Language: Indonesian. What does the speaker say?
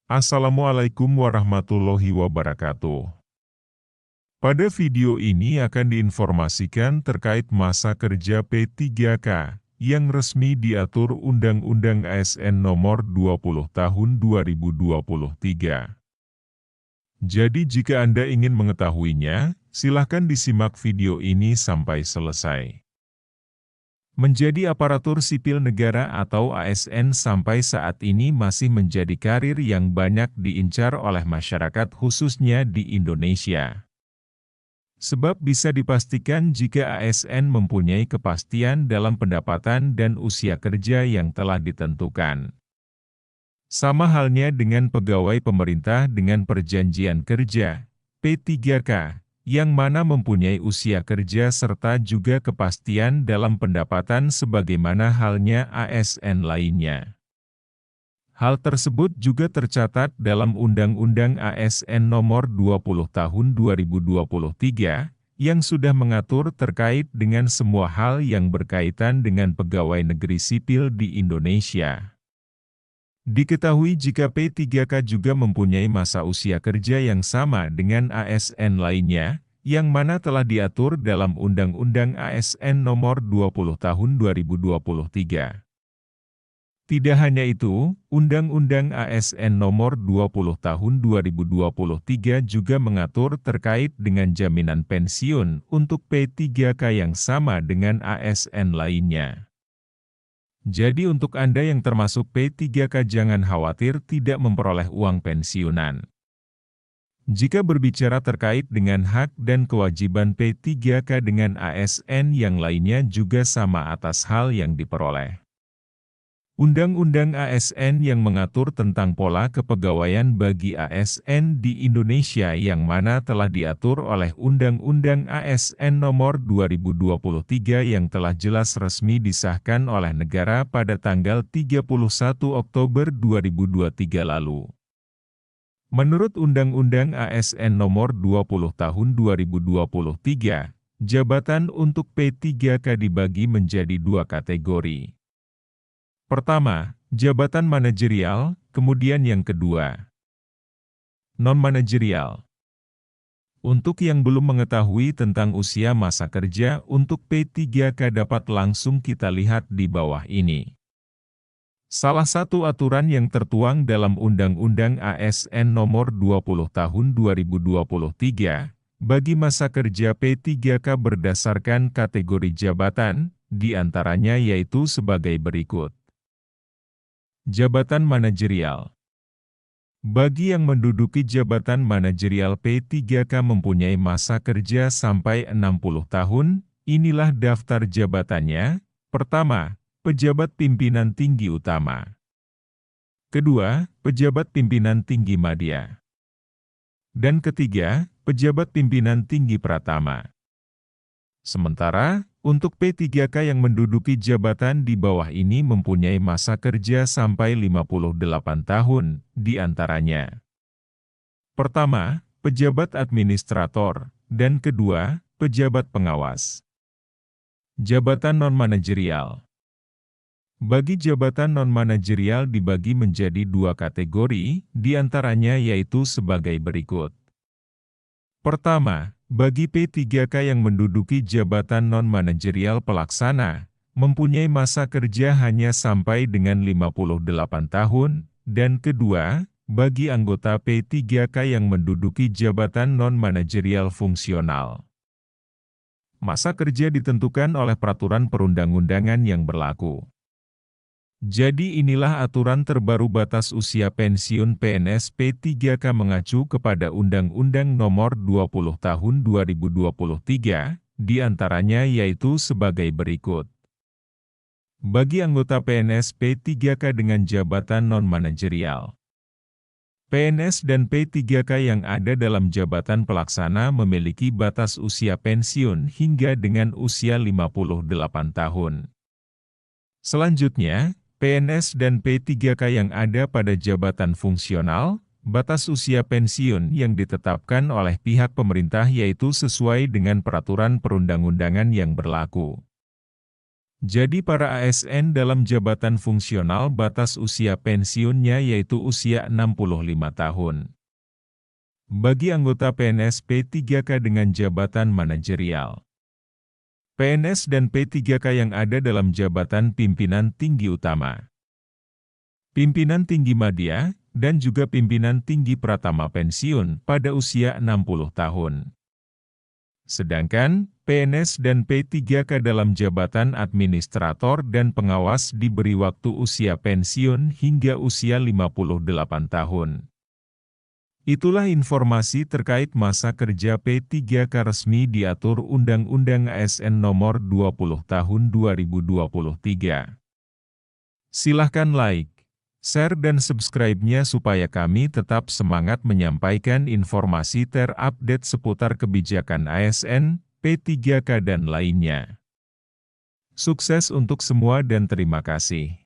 Assalamualaikum warahmatullahi wabarakatuh. Pada video ini akan diinformasikan terkait masa kerja P3K yang resmi diatur Undang-Undang ASN Nomor 20 Tahun 2023. Jadi jika Anda ingin mengetahuinya, silakan disimak video ini sampai selesai. Menjadi aparatur sipil negara atau ASN sampai saat ini masih menjadi karir yang banyak diincar oleh masyarakat khususnya di Indonesia. Sebab bisa dipastikan jika ASN mempunyai kepastian dalam pendapatan dan usia kerja yang telah ditentukan. Sama halnya dengan pegawai pemerintah dengan perjanjian kerja, P3K, yang mana mempunyai usia kerja serta juga kepastian dalam pendapatan sebagaimana halnya ASN lainnya. Hal tersebut juga tercatat dalam Undang-Undang ASN Nomor 20 Tahun 2023, yang sudah mengatur terkait dengan semua hal yang berkaitan dengan pegawai negeri sipil di Indonesia. Diketahui jika P3K juga mempunyai masa usia kerja yang sama dengan ASN lainnya, yang mana telah diatur dalam Undang-Undang ASN Nomor 20 Tahun 2023. Tidak hanya itu, Undang-Undang ASN Nomor 20 Tahun 2023 juga mengatur terkait dengan jaminan pensiun untuk P3K yang sama dengan ASN lainnya. Jadi untuk Anda yang termasuk P3K jangan khawatir tidak memperoleh uang pensiunan. Jika berbicara terkait dengan hak dan kewajiban P3K dengan ASN yang lainnya juga sama atas hal yang diperoleh. Undang-Undang ASN yang mengatur tentang pola kepegawaian bagi ASN di Indonesia yang mana telah diatur oleh Undang-Undang ASN Nomor 2023 yang telah jelas resmi disahkan oleh negara pada tanggal 31 Oktober 2023 lalu. Menurut Undang-Undang ASN Nomor 20 Tahun 2023, jabatan untuk P3K dibagi menjadi dua kategori. Pertama, jabatan manajerial, kemudian yang kedua, non-manajerial. Untuk yang belum mengetahui tentang usia masa kerja untuk P3K dapat langsung kita lihat di bawah ini. Salah satu aturan yang tertuang dalam Undang-Undang ASN Nomor 20 Tahun 2023, bagi masa kerja P3K berdasarkan kategori jabatan, diantaranya yaitu sebagai berikut. Jabatan manajerial. Bagi yang menduduki jabatan manajerial P3K mempunyai masa kerja sampai 60 tahun, inilah daftar jabatannya. Pertama, pejabat pimpinan tinggi utama. Kedua, pejabat pimpinan tinggi madya. Dan ketiga, pejabat pimpinan tinggi pratama. Sementara, untuk P3K yang menduduki jabatan di bawah ini mempunyai masa kerja sampai 58 tahun, diantaranya. Pertama, pejabat administrator, dan kedua, pejabat pengawas. Jabatan non-manajerial. Bagi jabatan non-manajerial dibagi menjadi dua kategori, diantaranya yaitu sebagai berikut. Pertama, bagi P3K yang menduduki jabatan non-manajerial pelaksana, mempunyai masa kerja hanya sampai dengan 58 tahun, dan kedua, bagi anggota P3K yang menduduki jabatan non-manajerial fungsional. Masa kerja ditentukan oleh peraturan perundang-undangan yang berlaku. Jadi inilah aturan terbaru batas usia pensiun PNS P3K mengacu kepada Undang-Undang Nomor 20 Tahun 2023, diantaranya yaitu sebagai berikut. Bagi anggota PNS P3K dengan jabatan non-manajerial. PNS dan P3K yang ada dalam jabatan pelaksana memiliki batas usia pensiun hingga dengan usia 58 tahun. Selanjutnya, PNS dan P3K yang ada pada jabatan fungsional, batas usia pensiun yang ditetapkan oleh pihak pemerintah yaitu sesuai dengan peraturan perundang-undangan yang berlaku. Jadi para ASN dalam jabatan fungsional batas usia pensiunnya yaitu usia 65 tahun. Bagi anggota PNS P3K dengan jabatan manajerial, PNS dan P3K yang ada dalam jabatan pimpinan tinggi utama, pimpinan tinggi madya, dan juga pimpinan tinggi pratama pensiun pada usia 60 tahun. Sedangkan, PNS dan P3K dalam jabatan administrator dan pengawas diberi waktu usia pensiun hingga usia 58 tahun. Itulah informasi terkait masa kerja P3K resmi diatur Undang-Undang ASN Nomor 20 Tahun 2023. Silahkan like, share dan subscribe-nya supaya kami tetap semangat menyampaikan informasi terupdate seputar kebijakan ASN, P3K dan lainnya. Sukses untuk semua dan terima kasih.